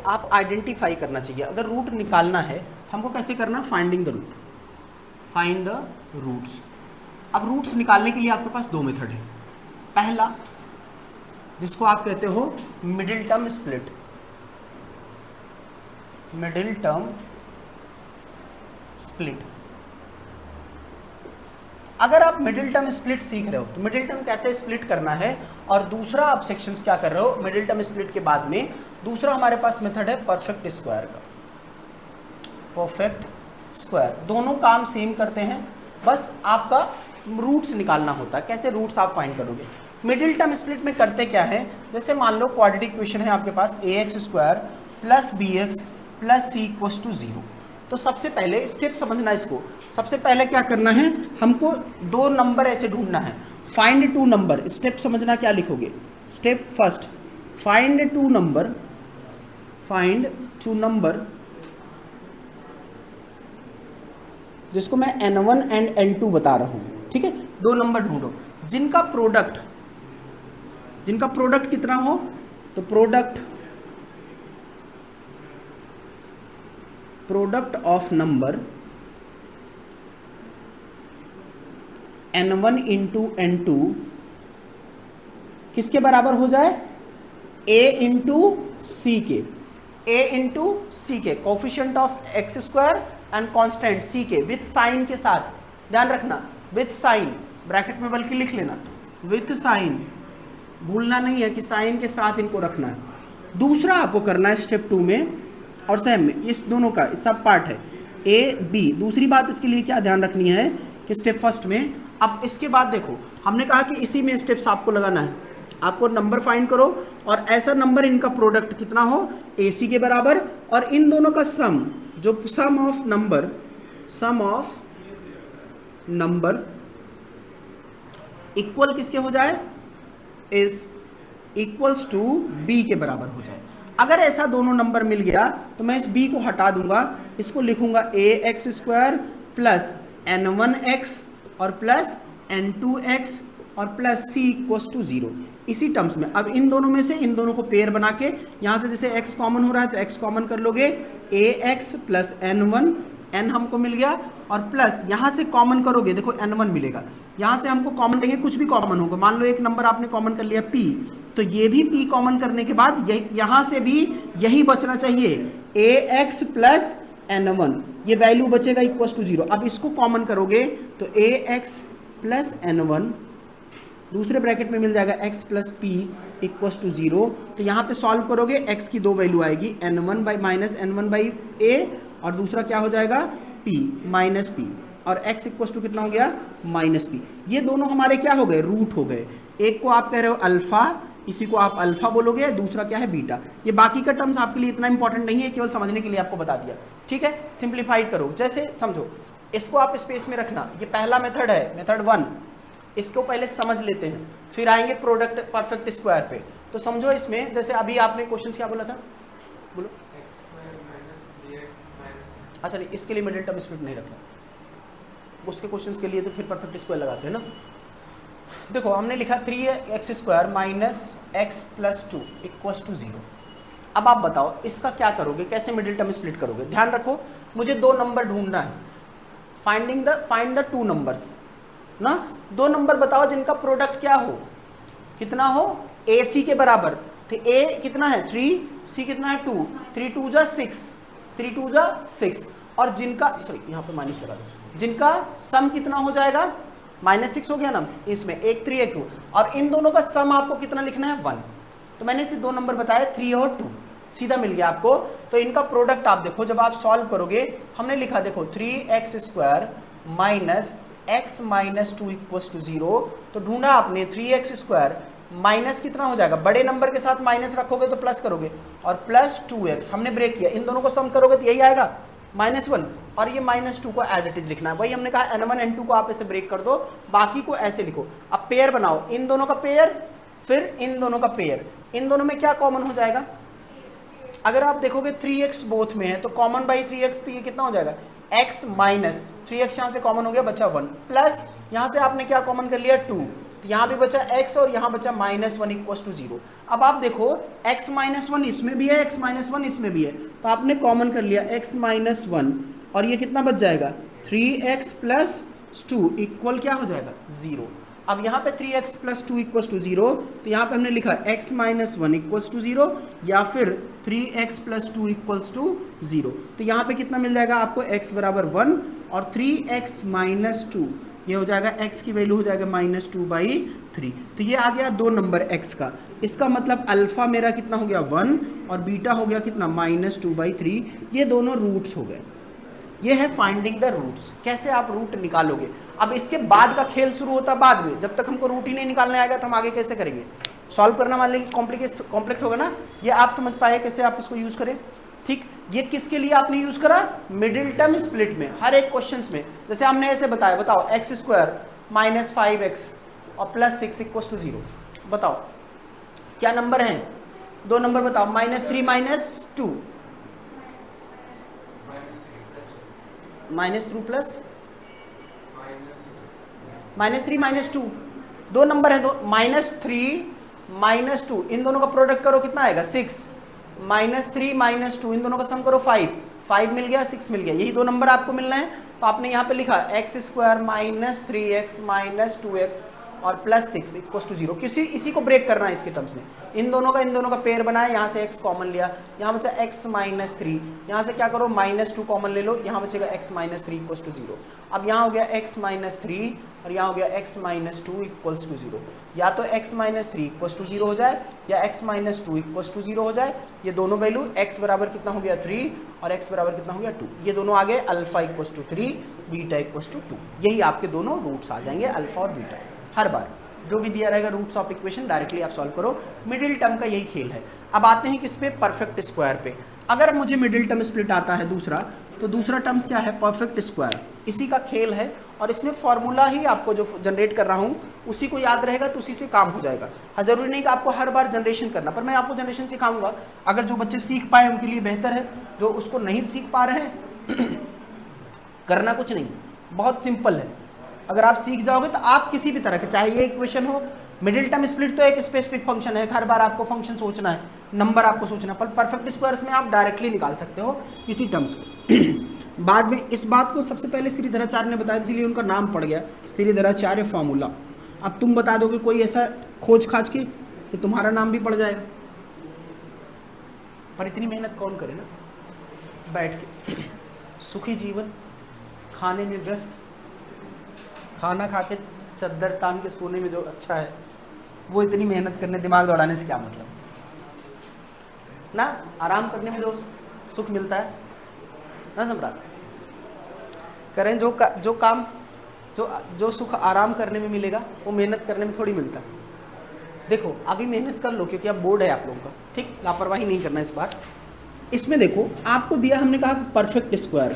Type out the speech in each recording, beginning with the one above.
आप आइडेंटिफाई करना चाहिए। अगर रूट निकालना है हमको कैसे करना, finding the root, find the roots. अब रूट्स निकालने के लिए आपके पास दो मेथड है। पहला जिसको आप कहते हो middle term split, middle term split. अगर आप मिडिल टर्म स्प्लिट सीख रहे हो तो मिडिल टर्म कैसे स्प्लिट करना है, और दूसरा आप सेक्शंस क्या कर रहे हो मिडिल टर्म स्प्लिट के बाद में, दूसरा हमारे पास मेथड है परफेक्ट स्क्वायर का, परफेक्ट स्क्वायर। दोनों काम सेम करते हैं, बस आपका रूट्स निकालना होता है। कैसे रूट्स आप फाइंड करोगे, मिडिल टर्म स्प्लिट में करते क्या है, जैसे मान लो क्वाड्रेटिक इक्वेशन है आपके पास ax² + bx + c = 0। तो सबसे पहले स्टेप समझना इसको। सबसे पहले क्या करना है, हमको दो नंबर ऐसे ढूंढना है, फाइंड टू नंबर। स्टेप समझना क्या लिखोगे, step first find two number, find two number जिसको मैं n1 एंड n2 बता रहा हूं। ठीक है, दो नंबर ढूंढो जिनका प्रोडक्ट कितना हो, तो product of number n1 into n2 किसके बराबर हो जाए, a इंटू सी के, coefficient of x² and constant c के, विथ साइन के साथ। ध्यान रखना विथ साइन, ब्रैकेट में बल्कि लिख लेना विथ साइन, भूलना नहीं है कि साइन के साथ इनको रखना है। दूसरा आपको करना है स्टेप 2 में और सेम में, इस दोनों का सब पार्ट है a b। दूसरी बात इसके लिए क्या ध्यान रखनी है कि स्टेप फर्स्ट में, अब इसके बाद देखो हमने कहा कि इसी में स्टेप्स आपको लगाना है। आपको नंबर फाइंड करो और ऐसा नंबर इनका प्रोडक्ट कितना हो ac के बराबर, और इन दोनों का सम, जो सम ऑफ नंबर इक्वल किसके हो जाए, इज इक्वल्स टू b के बराबर हो जाए। अगर ऐसा दोनों नंबर मिल गया तो मैं इस b को हटा दूंगा, इसको लिखूंगा ax² + n1x और प्लस n2x और प्लस c = 0, इसी टर्म्स में। अब इन दोनों में से इन दोनों को पेयर बना के, यहां से जैसे x कॉमन हो रहा है तो x कॉमन कर लोगे, ax + n1, n हमको मिल गया, और प्लस यहां से कॉमन करोगे, देखो n1 मिलेगा, यहां से हमको कॉमन लेंगे, कुछ भी कॉमन होगा। मान लो एक नंबर आपने कॉमन कर लिया p, तो ये भी p कॉमन करने के बाद यहां से भी यही बचना चाहिए ax + n1, ये वैल्यू बचेगा = 0। अब इसको कॉमन करोगे तो ax + n1 दूसरे ब्रैकेट में मिल जाएगा x + p = 0। तो यहाँ पे सॉल्व करोगे, x की दो वैल्यू आएगी, n1/-a, और दूसरा क्या हो जाएगा p -p, और x = कितना हो गया -p। ये दोनों हमारे क्या हो गए, रूट हो गए। एक को आप कह रहे हो अल्फा, इसी को आप अल्फा बोलोगे, दूसरा क्या है बीटा। ये बाकी का टर्म्स आपके लिए इतना इंपॉर्टेंट नहीं है, केवल समझने के लिए आपको बता दिया। ठीक है, सिंप्लीफाइड करो, जैसे समझो इसको आप स्पेस में रखना। ये पहला मेथड है, मेथड 1, इसको पहले समझ लेते हैं, फिर आएंगे प्रोडक्ट परफेक्ट स्क्वायर पे। तो समझो इसमें, जैसे अभी आपने क्वेश्चन क्या बोला था, बोलो। अच्छा नहीं, इसके लिए मिडिल टर्म स्प्लिट नहीं रखना, उसके क्वेश्चंस के लिए तो फिर परफेक्ट स्क्वायर लगाते हैं ना। देखो हमने लिखा 3x² - x + 2 = 0। अब आप बताओ इसका क्या करोगे, कैसे मिडिल टर्म स्प्लिट करोगे। ध्यान रखो मुझे दो नंबर ढूंढना है, फाइंड द टू नंबर्स ना। दो नंबर बताओ जिनका प्रोडक्ट क्या हो, कितना हो, ac के बराबर। तो a कितना है 3, c कितना है 2, 3 2 जा 6, 3 2 जा 6, और जिनका, सॉरी यहाँ पे माइनस लगा दो, जिनका सम कितना हो जाएगा -6 हो गया ना, इसमें 1 3 1 2, और इन दोनों का सम आपको कितना लिखना है 1। तो मैंने इसे दो नंबर बताए 3 और 2, सीधा मिल गया आपको। तो इनका प्रोडक्ट आप देखो, जब आप सॉल्व करोगे, हमने लिखा देखो 3x² - x - 2 = 0। तो ढूंढा आपने 3x² माइनस कितना हो जाएगा, बड़े नंबर के साथ माइनस रखोगे तो प्लस करोगे, और प्लस 2x हमने ब्रेक किया, इन दोनों को सम करोगे तो यही आएगा -1, और ये -2 को एज इट इज लिखना है। वही हमने कहा n1 n2 को आप ऐसे ब्रेक कर दो, बाकी को ऐसे लिखो। अब पेयर बनाओ, इन दोनों का पेयर, फिर इन दोनों का पेयर। इन दोनों में क्या कॉमन हो जाएगा, अगर आप देखोगे 3x बोथ में है तो कॉमन बाई 3x, तो ये कितना हो जाएगा x - 3x, यहाँ से कॉमन हो गया, बचा 1, प्लस यहाँ से आपने क्या कॉमन कर लिया 2, तो यहाँ भी बचा x और यहाँ बचा -1 इक्वल टू 0। अब आप देखो x -1 इसमें भी है, x -1 इसमें भी है, तो आपने कॉमन कर लिया x -1 और ये कितना बच जाएगा 3x + 2 इक्वल क्या हो जाएगा 0। अब यहाँ पे 3x + 2 इक्वल टू 0, तो यहाँ पे हमने लिखा x -1 इक्वल टू 0 या फिर 3x + 2 इक्वल टू 0। तो यहाँ पे कितना मिल जाएगा आपको x बराबर 1 और 3x - 2 ये हो जाएगा x की वैल्यू हो जाएगा -2/3। तो ये आ गया 2 नंबर x का। इसका मतलब अल्फा मेरा कितना हो गया 1 और बीटा हो गया कितना -2/3। ये दोनों रूट्स हो गए। ये है फाइंडिंग द रूट्स। कैसे आप रूट निकालोगे। अब इसके बाद का खेल शुरू होता है बाद में, जब तक हमको रूट ही नहीं निकालने आएगा तो हम आगे कैसे करेंगे। सॉल्व करना मान लीजिए कॉम्प्लेक्स होगा ना, ये आप समझ पाए कैसे आप इसको यूज करें। ठीक, ये किसके लिए आपने यूज करा, मिडिल टर्म स्प्लिट में। हर एक क्वेश्चन में जैसे हमने ऐसे बताया, बताओ x² - 5x और +6 इक्वल टू 0। बताओ क्या नंबर है, 2 नंबर बताओ, -3 - 2 -3 प्लस -3 - 2 2 नंबर है, दो -3 - 2 इन दोनों का प्रोडक्ट करो कितना आएगा 6, -3 - 2 इन दोनों का सम करो 5 मिल गया 6 मिल गया। यही 2 नंबर आपको मिलना है। तो आपने यहाँ पे लिखा x² - 3x - 2x और +6 इक्वल टू 0। इसी को ब्रेक करना है इसके टर्म्स में। इन दोनों का पेयर बनाया, यहाँ से x कॉमन लिया, यहाँ बचा x - 3, यहाँ से क्या करो -2 कॉमन ले लो, यहाँ बचेगा x - 3 इक्वल टू 0। अब यहाँ हो गया x - 3 और यहाँ हो गया x - 2 इक्वल टू 0। या तो x - 3 इक्वल टू 0 हो जाए या x - 2 इक्वल टू 0 हो जाए। ये दोनों वैल्यू x बराबर कितना हो गया 3 और x बराबर कितना हो गया 2। ये दोनों आ गए alpha equal to 3, beta equal to 2। यही आपके दोनों रूट्स आ जाएंगे, अल्फा और बीटा। हर बार जो भी दिया रहेगा रूट्स ऑफ इक्वेशन डायरेक्टली आप सॉल्व करो। मिडिल टर्म का यही खेल है। अब आते हैं किस पे, परफेक्ट स्क्वायर पे। अगर मुझे मिडिल टर्म स्प्लिट आता है दूसरा, तो दूसरा टर्म्स क्या है, परफेक्ट स्क्वायर। इसी का खेल है और इसमें फॉर्मूला ही आपको जो जनरेट कर रहा हूँ उसी को याद रहेगा तो उसी से काम हो जाएगा। हाँ, जरूरी नहीं कि आपको हर बार जनरेशन करना, पर मैं आपको जनरेशन सिखाऊंगा। अगर जो बच्चे सीख पाए उनके लिए बेहतर है, जो उसको नहीं सीख पा रहे हैं करना कुछ नहीं, बहुत सिंपल है। अगर आप सीख जाओगे तो आप किसी भी तरह के, चाहे ये इक्वेशन हो, मिडिल टर्म स्प्लिट तो एक स्पेसिफिक फंक्शन है, हर बार आपको फंक्शन सोचना है, नंबर आपको सोचना है, पर परफेक्ट स्क्वायर्स में आप डायरेक्टली निकाल सकते हो किसी टर्म्स को। बाद में इस बात को सबसे पहले श्रीधराचार्य ने बताया, इसलिए उनका नाम पड़ गया श्रीधराचार्य फार्मूला। अब तुम बता दोगे कोई ऐसा खोज खाज के कि तुम्हारा नाम भी पड़ जाएगा, पर इतनी मेहनत कौन करे ना, बैठ के सुखी जीवन, खाने में व्यस्त, खाना खा के चद्दर तान के सोने में जो अच्छा है, वो इतनी मेहनत करने दिमाग दौड़ाने से क्या मतलब ना। आराम करने में जो सुख मिलता है ना सम्राट, करें जो काम जो सुख आराम करने में मिलेगा वो मेहनत करने में थोड़ी मिलता है। देखो अभी मेहनत कर लो क्योंकि अब बोर्ड है आप लोगों का, ठीक, लापरवाही नहीं करना इस बार। इसमें देखो आपको दिया, हमने कहा परफेक्ट स्क्वायर,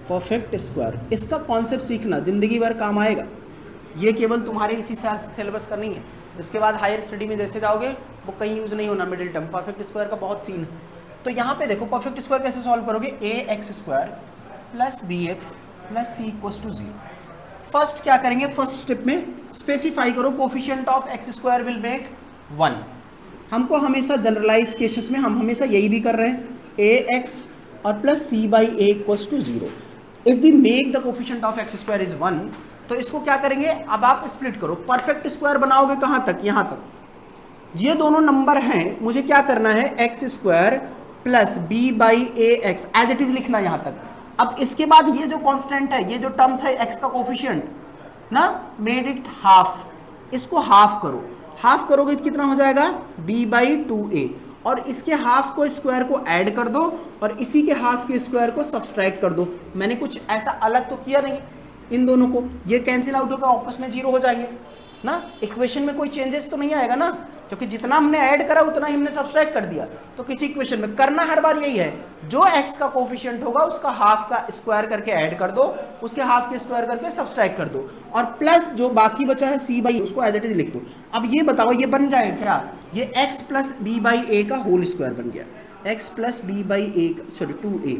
परफेक्ट स्क्वायर, इसका कॉन्सेप्ट सीखना जिंदगी भर काम आएगा। ये केवल तुम्हारे इसी सिलेबस का नहीं है, इसके बाद हायर स्टडी में जैसे जाओगे वो कहीं यूज नहीं होना मिडिल टर्म। परफेक्ट स्क्वायर का बहुत सीन है। तो यहाँ पे देखो परफेक्ट स्क्वायर कैसे सॉल्व करोगे, ax² + bx + c equal to 0। First क्या करेंगे, फर्स्ट स्टेप में स्पेसिफाई करो coefficient of x² will make 1। हमको हमेशा जनरलाइज केसेस में हम हमेशा यही भी कर रहे हैं, ax और +c/a equal to 0। If we make the coefficient of x² is 1, तो इसको क्या करेंगे, अब आप स्प्लिट करो, परफेक्ट स्क्वायर बनाओगे कहाँ तक, यहाँ तक। ये दोनों नंबर हैं, मुझे क्या करना है, x² + b/ax as it is लिखना यहाँ तक। अब इसके बाद ये जो कांस्टेंट है, ये जो टर्म्स है x का कोफिशिएंट ना, मेड इट हाफ, इसको हाफ करो। हाफ करोगे तो कितना हो जाएगा, b/2a, और इसके हाफ को स्क्वायर को ऐड कर दो और इसी के हाफ के स्क्वायर को सब्सट्रैक्ट कर दो। मैंने कुछ ऐसा अलग तो किया नहीं, इन दोनों को ये कैंसिल आउट होकर आपस में 0 हो जाएंगे ना। इक्वेशन में कोई चेंजेस तो नहीं आएगा ना, क्योंकि जितना हमने ऐड करा उतना ही हमने सब्सट्रैक्ट कर दिया। तो किसी इक्वेशन में करना हर बार यही है, जो x का कोफिशिएंट होगा उसका हाफ का स्क्वायर करके ऐड कर दो, उसके हाफ के स्क्वायर करके सब्सट्रैक्ट कर दो, और प्लस जो बाकी बचा है c/, उसको एज इट इज लिख दो। अब ये बताओ ये बन जाए क्या, ये x + b/a का होल स्क्वायर बन गया, x + b/a, सॉरी 2a,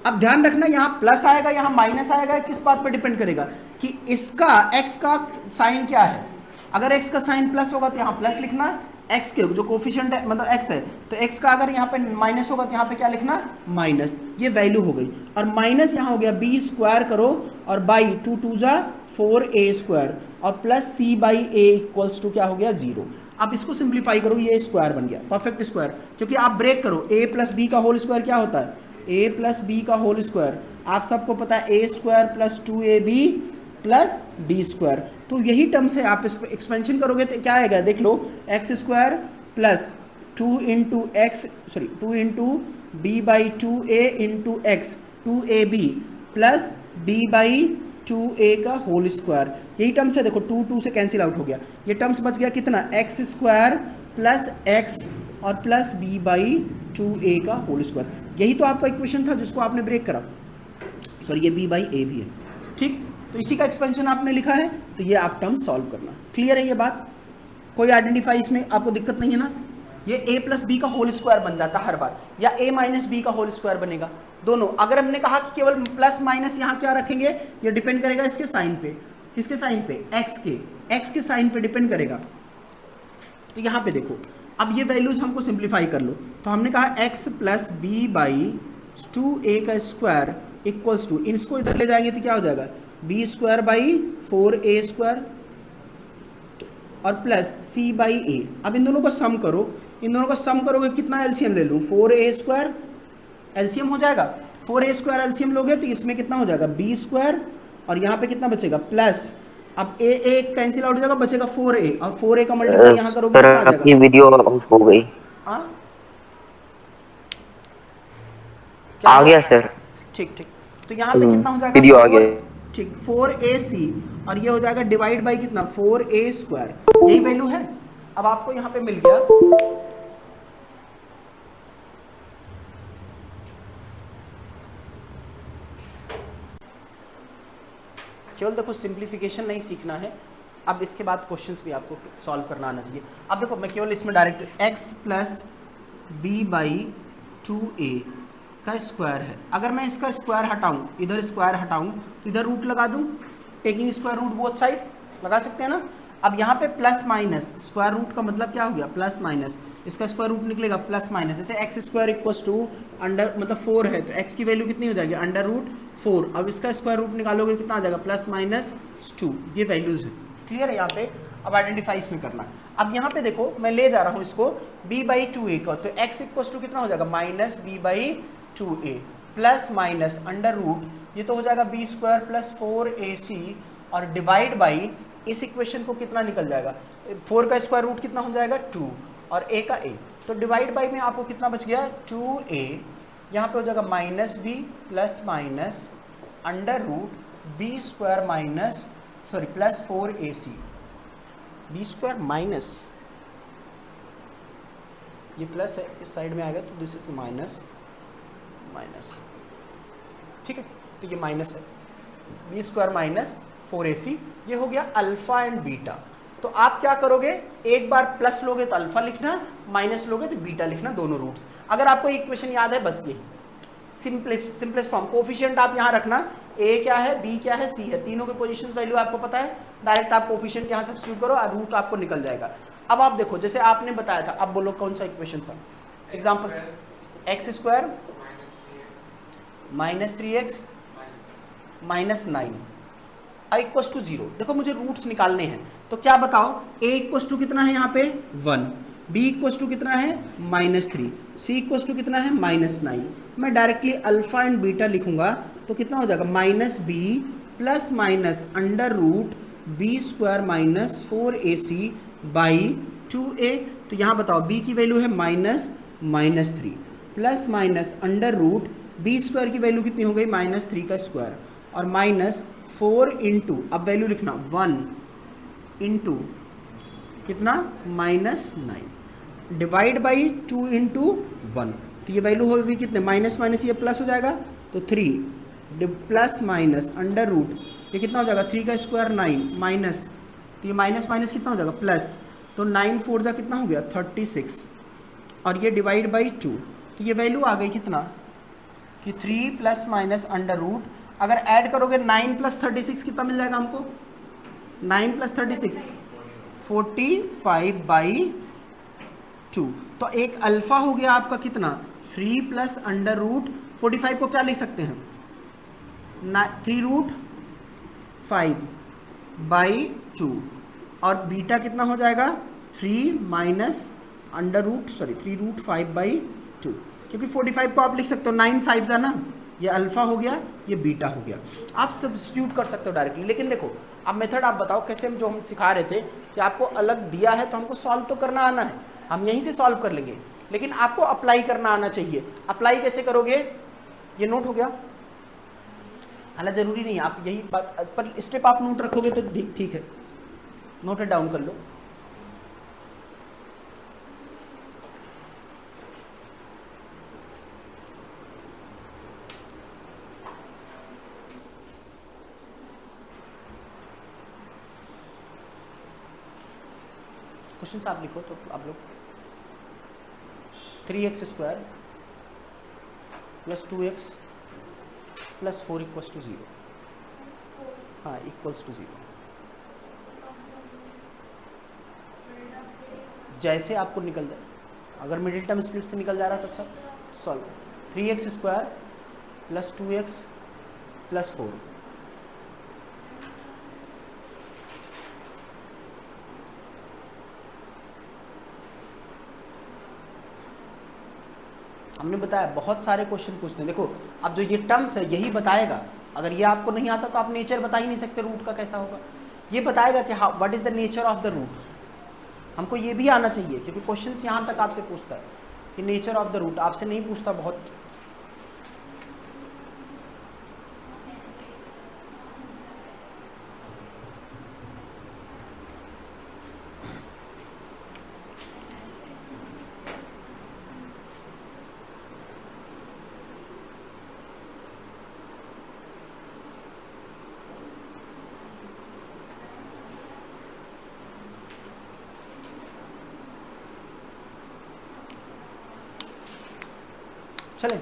अब ध्यान रखना यहाँ प्लस आएगा यहाँ माइनस आएगा, किस बात पर डिपेंड करेगा कि इसका x का साइन क्या है। अगर x का साइन प्लस होगा तो यहाँ प्लस लिखना, x के जो कोफिशिएंट है मतलब x है तो x का अगर यहाँ पे माइनस होगा तो यहाँ पे क्या लिखना माइनस, ये वैल्यू हो गई। और माइनस यहाँ हो गया b स्क्वायर करो और बाई 2 2 जा 4a स्क्वायर और plus c by a equals to क्या हो गया 0। अब इसको सिंप्लीफाई करो, ये स्क्वायर बन गया परफेक्ट स्क्वायर, क्योंकि आप ब्रेक करो a प्लस बी का होल स्क्वायर क्या होता है a प्लस बी का होल स्क्वायर, आप सबको पता है a square plus 2ab plus D square. तो यही टर्म्स है, आप इसको एक्सपेंशन करोगे तो क्या आएगा देख लो, x square plus 2 into b by 2a into x 2ab plus b by 2a का होल स्क्वायर, यही टर्म्स है। देखो 2 2 से कैंसिल आउट हो गया, ये टर्म्स बच गया कितना एक्स स्क्वायर प्लस एक्स और प्लस b बाई 2a का होल स्क्वायर। यही तो आपका इक्वेशन था जिसको आपने ब्रेक करा, सॉरी ये b बाई a भी है, ठीक। तो इसी का एक्सपेंशन आपने लिखा है, तो ये आप टर्म सॉल्व करना। क्लियर है ये बात, कोई आइडेंटिफाई इसमें आपको दिक्कत नहीं है ना। ये a प्लस बी का होल स्क्वायर बन जाता है हर बार, या a माइनस बी का होल स्क्वायर बनेगा, दोनों। अगर हमने कहा कि केवल प्लस माइनस यहाँ क्या रखेंगे, ये डिपेंड करेगा इसके साइन पे, किसके साइन पे, x के साइन पे डिपेंड करेगा। तो यहाँ पे देखो अब ये वैल्यूज हमको सिंप्लीफाई कर लो, तो हमने कहा x plus B by 2a का स्क्वायर इक्वल्स टू, इसको इधर ले जाएंगे तो क्या हो जाएगा b square by 4a square और प्लस c बाई a। अब इन दोनों को सम करो, इन दोनों को सम करोगे कितना एलसीएम ले लूँ, 4a स्क्वायर एलसीएम हो जाएगा, 4a स्क्वायर एलसीएम लोगे तो इसमें कितना हो जाएगा b स्क्वायर और यहाँ पे कितना बचेगा प्लस, अब a कैंसिल आउट हो जाएगा, बचेगा 4a और 4a का मल्टीप्लाई यहाँ करोगे कितना आ जाएगा। आपकी वीडियो ऑफ हो गई, क्या आ गया सर, ठीक ठीक। तो यहाँ पे कितना हो जाएगा वीडियो आ 4, गया। ठीक 4ac और ये हो जाएगा डिवाइड बाई कितना 4a स्क्वायर, यही वैल्यू है। अब आपको यहाँ पे मिल गया, केवल देखो सिंप्लीफिकेशन नहीं सीखना है, अब इसके बाद क्वेश्चंस भी आपको सॉल्व करना आना चाहिए। अब देखो मैं केवल इसमें direct x plus B by 2a का स्क्वायर है, अगर मैं इसका स्क्वायर हटाऊं, इधर स्क्वायर हटाऊं तो इधर रूट लगा दूं, taking square root both side लगा सकते हैं ना। अब यहाँ पे प्लस माइनस, स्क्वायर रूट का मतलब क्या हो गया प्लस माइनस, इसका स्क्वायर रूट निकलेगा प्लस माइनस, जैसे x square equals to under मतलब 4 है तो x की वैल्यू कितनी हो जाएगी अंडर रूट 4, अब इसका स्क्वायर रूट निकालोगे कितना आ जाएगा प्लस माइनस 2, ये वैल्यूज है। क्लियर है यहाँ पे, अब आइडेंटिफाई इसमें करना। अब यहाँ पे देखो मैं ले जा रहा हूँ इसको b बाई 2a का, तो x इक्वल्स टू कितना हो जाएगा minus b by 2a plus minus under root, ये तो हो जाएगा b स्क्वायर प्लस 4ac और डिवाइड बाई, इस इक्वेशन को कितना निकल जाएगा, 4 का स्क्वायर रूट कितना हो जाएगा 2 और a का a, तो डिवाइड बाई में आपको कितना बच गया 2a, यहाँ पे हो जाएगा minus b plus minus under root b square minus sorry plus 4ac, b square minus ये प्लस है इस साइड में आएगा तो दिस इज माइनस माइनस, ठीक है। तो ये माइनस है बी स्क्वायर माइनस 4ac, ये हो गया अल्फा एंड बीटा। तो आप क्या करोगे, एक बार प्लस लोगे तो अल्फा लिखना, माइनस लोगे तो बीटा लिखना, दोनों रूट्स। अगर आपको इक्वेशन याद है बस ये सिंपलेस्ट फॉर्म, कोफिशिएंट आप यहाँ रखना, a क्या है b क्या है c है, तीनों के पोजीशंस वैल्यू आपको पता है, डायरेक्ट आप कोफिशिएंट यहाँ सब्स्टिट्यूट करो और रूट आपको निकल जाएगा। अब आप देखो जैसे आपने बताया था, अब बोलो कौन सा इक्वेशन था, example x square minus 3x minus 9 equals to 0। देखो मुझे रूट्स निकालने हैं, तो क्या बताओ, a इक्वल्स टू कितना है यहाँ पे 1, b इक्वल्स टू कितना है -3, c इक्वल्स टू कितना है -9। मैं डायरेक्टली अल्फा एंड बीटा लिखूंगा तो कितना हो जाएगा minus B plus minus under root B square minus 4ac by 2a। तो यहाँ बताओ b की वैल्यू है -3 plus minus under root B square की वैल्यू कितनी हो गई -3 का स्क्वायर और माइनस 4 इंटू, अब वैल्यू लिखना 1 इंटू कितना -9 डिवाइड बाई 2 इंटू 1, तो ये वैल्यू होगी कितने माइनस माइनस ये प्लस हो जाएगा तो 3 प्लस माइनस अंडर रूट, ये कितना हो जाएगा 3 का स्क्वायर 9 माइनस, तो ये माइनस माइनस कितना हो जाएगा प्लस, तो 9 4 जा कितना हो गया 36 और ये डिवाइड बाई 2, तो ये वैल्यू आ गई कितना कि 3 प्लस माइनस अंडर रूट, अगर ऐड करोगे 9 प्लस 36 कितना मिल जाएगा हमको, 9 प्लस 36 45/2। तो एक अल्फा हो गया आपका कितना 3 प्लस अंडर रूट 45 को क्या लिख सकते हैं 3√5/2 और बीटा कितना हो जाएगा 3 माइनस अंडर रूट 3√5/2, क्योंकि 45 को आप लिख सकते हो 9 5 ना, ये अल्फा हो गया ये बीटा हो गया, आप सब्स्टिट्यूट कर सकते हो डायरेक्टली। लेकिन देखो अब मेथड आप बताओ कैसे, हम जो हम सिखा रहे थे कि आपको अलग दिया है तो हमको सॉल्व तो करना आना है, हम यहीं से सॉल्व कर लेंगे, लेकिन आपको अप्लाई करना आना चाहिए। अप्लाई कैसे करोगे, ये नोट हो गया, हालांकि जरूरी नहीं आप यही बात पर स्टेप आप नोट रखोगे तो ठीक है, नोट डाउन कर लो। क्वेश्चन आप लिखो तो आप लोग 3x² + 2x + 4 = 0, हाँ इक्वल्स टू 0। जैसे आपको निकल जाए, अगर मिडिल टर्म स्प्लिट से निकल जा रहा है तो अच्छा सॉल्व। 3x² + 2x + 4, हमने बताया बहुत सारे क्वेश्चन पूछते हैं। देखो अब जो ये टर्म्स है यही बताएगा, अगर ये आपको नहीं आता तो आप नेचर बता ही नहीं सकते रूट का कैसा होगा, ये बताएगा कि how what is the nature of the root. हमको ये भी आना चाहिए क्योंकि क्वेश्चन यहाँ तक आपसे पूछता है कि नेचर ऑफ द रूट, आपसे नहीं पूछता बहुत। चले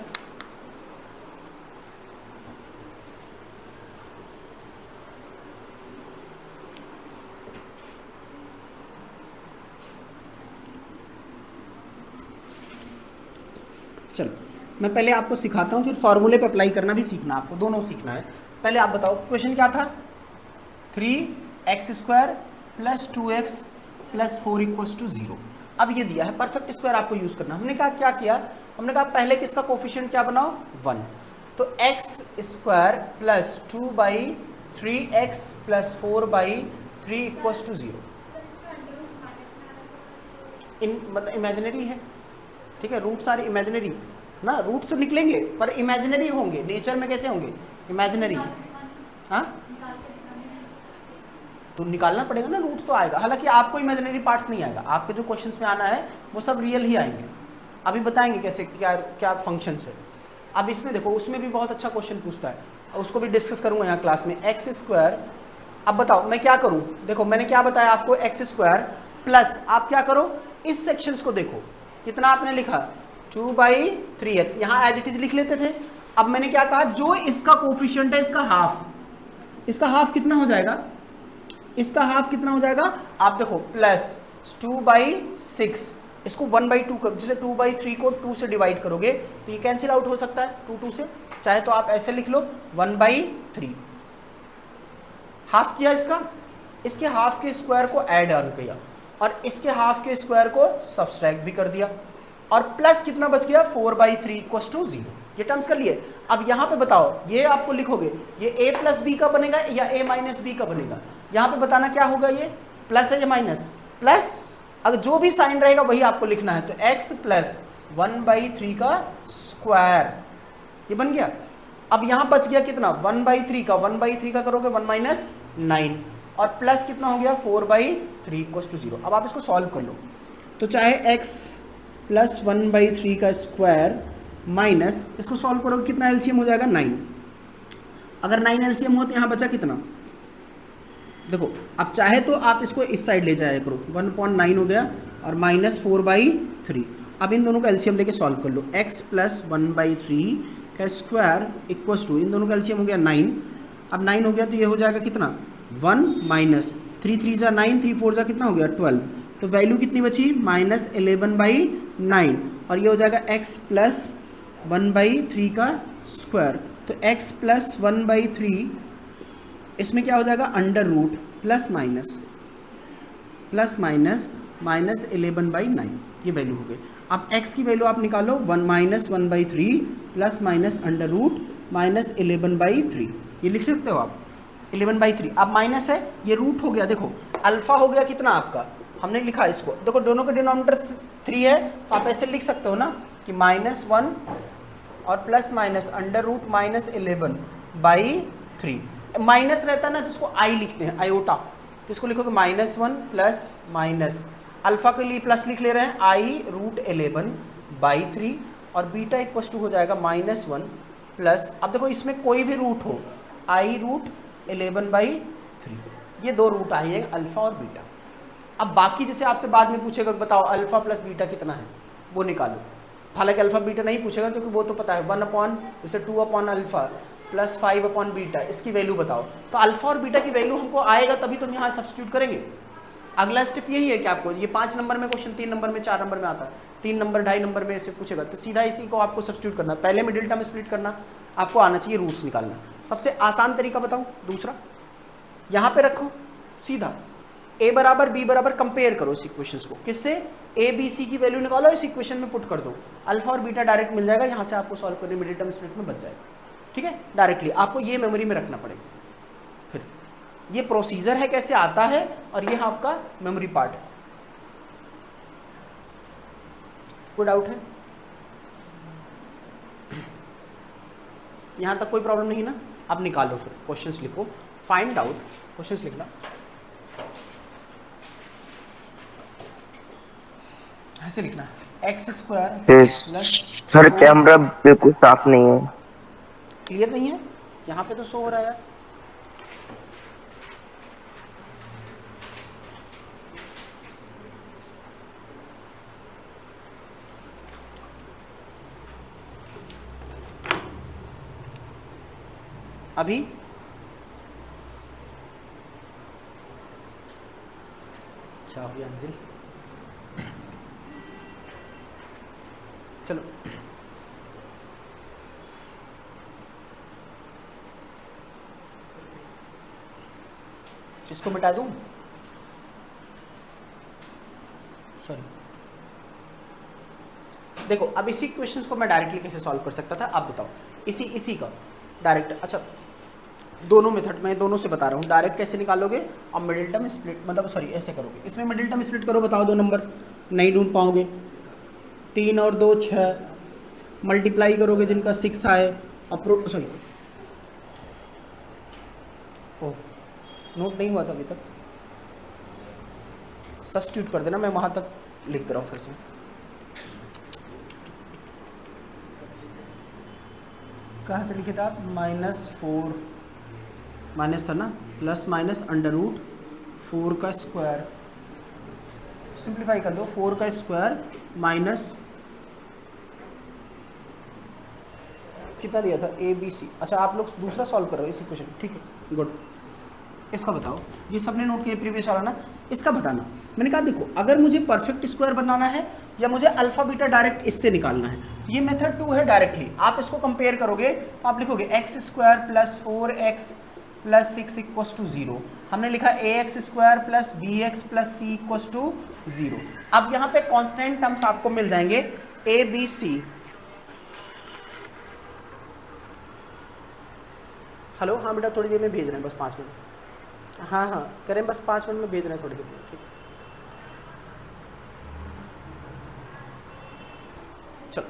चलो मैं पहले आपको सिखाता हूँ, फिर फॉर्मूले पे अप्लाई करना भी सीखना, आपको दोनों सीखना है। पहले आप बताओ क्वेश्चन क्या था, 3x² + 2x + 4 = 0। अब ये दिया है परफेक्ट स्क्वायर आपको यूज करना। हमने कहा क्या किया, हमने कहा पहले किसका कोफिशिएंट क्या बनाओ 1, तो x² + 2/3x + 4/3 = 0। मतलब इमेजिनरी है, ठीक है, रूट सारे इमेजिनरी ना, रूट तो निकलेंगे पर इमेजिनरी होंगे, नेचर में कैसे होंगे इमेजिनरी। हाँ तो निकालना पड़ेगा ना, रूट तो आएगा, हालांकि आपको इमेजिनरी पार्ट्स नहीं आएगा, आपके जो क्वेश्चंस में आना है वो सब रियल ही आएंगे। अभी बताएंगे कैसे क्या क्या फंक्शंस है। अब इसमें देखो उसमें भी बहुत अच्छा क्वेश्चन पूछता है, उसको भी डिस्कस करूंगा यहाँ क्लास में। x², अब बताओ मैं क्या करूँ, देखो मैंने क्या बताया आपको, x² प्लस आप क्या करो इस सेक्शंस को देखो, कितना आपने लिखा 2/3x, यहाँ एज इट इज लिख लेते थे। अब मैंने क्या कहा, जो इसका कोफिशिएंट है इसका हाफ, इसका हाफ कितना हो जाएगा, इसका हाफ कितना हो जाएगा, आप देखो प्लस 2/6, इसको 1/2 कर, जैसे 2/3 को 2 से डिवाइड करोगे तो ये कैंसिल आउट हो सकता है 2 से, चाहे तो आप ऐसे लिख लो 1/3, हाफ किया इसका, इसके हाफ के स्क्वायर को ऐड ऑन किया और इसके हाफ के स्क्वायर को सब्सट्रैक्ट भी कर दिया, और प्लस कितना बच गया 4/3 = 0। ये टर्म्स कर लिए। अब यहाँ पे बताओ, ये आपको लिखोगे ये a + b का बनेगा या a - b का बनेगा, यहाँ पे बताना क्या होगा, ये प्लस है या माइनस, प्लस, अगर जो भी साइन रहेगा वही आपको लिखना है, तो x + 1/3 का स्क्वायर, ये बन गया। अब यहाँ बच गया कितना 1/3 का, 1/3 का करोगे 1 - 9 और प्लस कितना हो गया 4/3 = 0। अब आप इसको सॉल्व कर लो, तो चाहे x + 1/3 का स्क्वायर माइनस, इसको सॉल्व करोगे कितना एलसीएम हो जाएगा 9, अगर 9 एलसीएम हो तो यहाँ बचा कितना, देखो अब चाहे तो आप इसको इस साइड ले जाया करो, 1.9 हो गया और -4/3। अब इन दोनों का एलसीएम लेके सॉल्व कर लो, x + 1/3 का स्क्वायर इक्वल्स टू, इन दोनों का एलसीएम हो गया 9। अब 9 हो गया तो ये हो जाएगा कितना 1 माइनस 3 3 जा 9, 3 4 जा कितना हो गया 12, तो वैल्यू कितनी बची -11/9, और ये हो जाएगा x प्लस 1/3 का स्क्वायर। तो x प्लस 1/3 इसमें क्या हो जाएगा अंडर रूट प्लस माइनस -11/9, ये वैल्यू हो गई। अब x की वैल्यू आप निकालो 1 प्लस माइनस अंडर रूट -11/3, ये लिख सकते हो आप 11/3। अब माइनस है, ये रूट हो गया, देखो अल्फा हो गया कितना आपका, हमने लिखा इसको, देखो दोनों का डिनोमिनेटर 3 है, तो आप ऐसे लिख सकते हो ना कि -1 और plus minus under root -11/3। Minus रहता ना तो इसको आई लिखते हैं, आयोटा, तो इसको लिखोगे -1 प्लस माइनस, अल्फा के लिए प्लस लिख ले रहे हैं i√11/3, और बीटा इक्वल टू हो जाएगा -1 प्लस, अब देखो इसमें कोई भी रूट हो i√11/3, ये दो रूट आई है अल्फा और बीटा। अब बाकी जैसे आपसे बाद में पूछेगा बताओ अल्फा प्लस बीटा कितना है, वो निकालो, हालांकि अल्फा बीटा नहीं पूछेगा क्योंकि वो तो पता है 1 जैसे 2 अल्फा प्लस 5 बीटा, इसकी वैल्यू बताओ। तो अल्फा और बीटा की वैल्यू हमको आएगा तभी तो यहाँ सब्स्टिट्यूट करेंगे। अगला स्टेप यही है कि आपको ये 5 नंबर में क्वेश्चन 3 नंबर में 4 नंबर में आता है, 3 नंबर 2.5 नंबर में ऐसे पूछेगा, तो सीधा इसी को आपको सब्स्टिट्यूट करना, पहले मिडिल टर्म स्प्लिट करना, आपको आना चाहिए रूट्स निकालना। सबसे आसान तरीका बताऊं दूसरा, यहाँ पे रखो सीधा a बराबर b बराबर, कंपेयर करो इस इक्वेशंस को, किससे a b c की वैल्यू निकालो, इस इक्वेशन में पुट कर दो, अल्फा और बीटा डायरेक्ट मिल जाएगा, यहाँ से आपको सॉल्व करने मिडिल टर्म स्प्लिट में बच जाएगा। ठीक है, डायरेक्टली आपको ये मेमोरी में रखना पड़ेगा। फिर ये प्रोसीजर है कैसे आता है, और ये आपका मेमोरी पार्ट है। कोई डाउट है? यहां तक कोई प्रॉब्लम नहीं ना? अब निकालो, फिर क्वेश्चंस लिखो, फाइंड आउट, क्वेश्चंस लिखना ऐसे लिखना x² प्लस, सर कैमरा बिल्कुल साफ नहीं है, क्लियर नहीं है, यहाँ पे तो शो हो रहा है यार। अभी अच्छा हो गया अंजलि, चलो इसको मिटा दूं, सॉरी। देखो अब इसी क्वेश्चंस को मैं डायरेक्टली कैसे सॉल्व कर सकता था, आप बताओ। इसी का डायरेक्ट, अच्छा दोनों मेथड में दोनों से बता रहा हूँ, डायरेक्ट कैसे निकालोगे और मिडिल टर्म स्प्लिट, मतलब सॉरी ऐसे करोगे, इसमें मिडिल टर्म स्प्लिट करो, बताओ दो नंबर नहीं ढूंढ पाओगे, 3 और 2 6, मल्टीप्लाई करोगे जिनका 6 आए, अप्रो सॉरी ओ नोट नहीं हुआ था अभी तक, सब्स्टिट्यूट कर देना, मैं वहाँ तक लिख दे रहा हूँ फिर से। कहाँ से लिखे थे आप, -4 माइनस था ना, प्लस माइनस अंडर रूट 4 का स्क्वायर, सिंप्लीफाई कर दो, 4 का स्क्वायर माइनस कितना दिया था ABC। अच्छा आप लोग दूसरा सॉल्व कर रहे हो इस इक्वेशन, ठीक है गुड। इसका बताओ, ये सबने नोट किया प्रीवियस वाला ना, इसका बताना। मैंने कहा देखो अगर मुझे परफेक्ट स्क्वायर बनाना है या मुझे अल्फा बीटा डायरेक्ट इससे निकालना है, ये मेथड 2 है डायरेक्टली, आप इसको कंपेयर करोगे तो आप लिखोगे x² plus 4x plus 6 equals to 0, हमने लिखा ax² plus bx plus c equals to 0। अब यहाँ पे कांस्टेंट टर्म्स आपको मिल जाएंगे a b c। हेलो हाँ बेटा थोड़ी देर में भेज रहे हैं, बस 5 मिनट, हाँ हाँ करें, बस 5 मिनट में भेज रहे हैं थोड़ी देर में, ठीक। चलो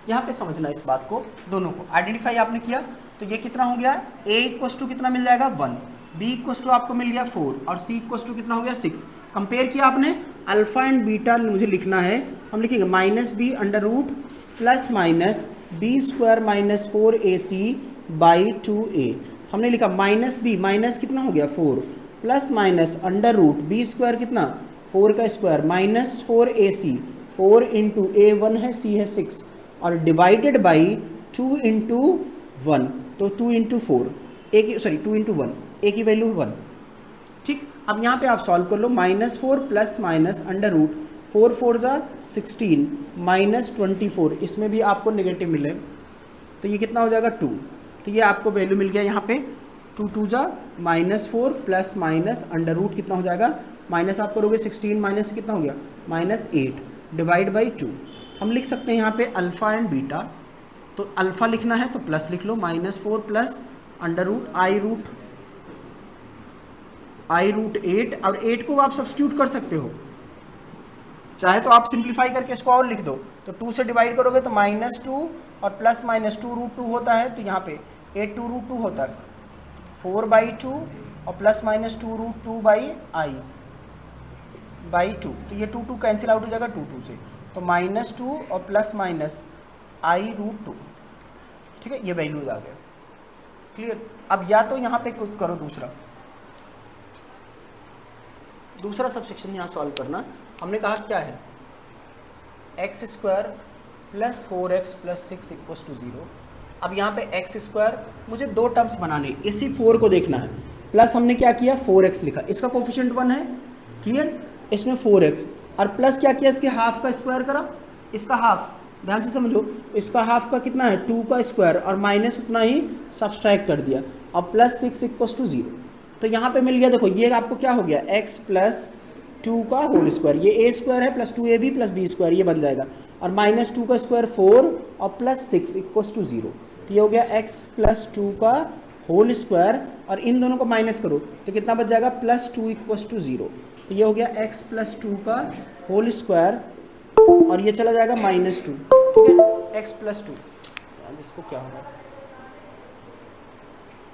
यहाँ पे समझना इस बात को, दोनों को आइडेंटिफाई आपने किया, तो ये कितना हो गया, a इक्वल्स टू कितना मिल जाएगा 1, b इक्वल्स टू आपको मिल गया 4 और c इक्वल्स टू कितना हो गया 6। कंपेयर किया आपने, अल्फा एंड बीटा मुझे लिखना है, हम लिखेंगे -b under root plus minus b² minus 4ac by 2a। हमने लिखा -b माइनस कितना हो गया 4 plus minus under root b² कितना 4 का square minus 4ac, 4 into a 1 है c है 6 और डिवाइडेड बाई 2 इंटू 1, तो 2 इंटू 4, ए की सॉरी 2 इंटू 1, ए की वैल्यू 1। ठीक, अब यहाँ पे आप सॉल्व कर लो, -4 प्लस माइनस अंडर रूट 4 4 ज़ा 16 माइनस 24, इसमें भी आपको नेगेटिव मिले तो ये कितना हो जाएगा 2। तो ये आपको वैल्यू मिल गया यहाँ पे 2 2 ज़ा -4 प्लस माइनस अंडर रूट कितना हो जाएगा, माइनस आप करोगे 16 माइनस से कितना हो गया -8 डिवाइड बाई 2। हम लिख सकते हैं यहाँ पे अल्फ़ा एंड बीटा, तो अल्फ़ा लिखना है तो प्लस लिख लो, -4 plus under root i root 8, और 8 को आप सब्स्टिट्यूट कर सकते हो, चाहे तो आप सिंप्लीफाई करके इसको और लिख दो, तो 2 से डिवाइड करोगे तो -2 और प्लस माइनस 2 √2 होता है, तो यहाँ पे 8 2 √2 होता है 4/2 और प्लस माइनस 2 √2 बाई 2, तो ये 2 2 कैंसिल आउट हो जाएगा 2 2 से, तो -2 और प्लस माइनस आई रूट 2। ठीक है, ये वैल्यूज आ गया, क्लियर। अब या तो यहाँ पे कुछ करो, दूसरा सबसेक्शन यहाँ सॉल्व करना। हमने कहा क्या है, x² plus 4x plus 6 equals to 0। अब यहाँ पे x², मुझे दो टर्म्स बनाने, इसी 4 को देखना है, प्लस हमने क्या किया 4x लिखा, इसका कोफिशिएंट 1 है, क्लियर, इसमें 4x, और प्लस क्या किया, इसके हाफ का स्क्वायर करा, इसका हाफ, ध्यान से समझो, इसका हाफ का कितना है 2 का स्क्वायर, और माइनस उतना ही सब्सट्रैक्ट कर दिया, और प्लस 6 इक्वल्स टू 0। तो यहाँ पे मिल गया, देखो ये आपको क्या हो गया, x प्लस 2 का होल स्क्वायर, ये a स्क्वायर है plus 2ab plus b square, ये बन जाएगा, और -2 का स्क्वायर 4 और प्लस 6 इक्वल्स टू 0। तो ये हो गया x प्लस 2 का होल स्क्वायर, और इन दोनों को माइनस करो तो कितना बच जाएगा +2 इक्वल्स टू 0। तो ये हो गया x प्लस 2 का होल स्क्वायर, और ये चला जाएगा -2, ठीक है, x प्लस 2, इसको क्या होगा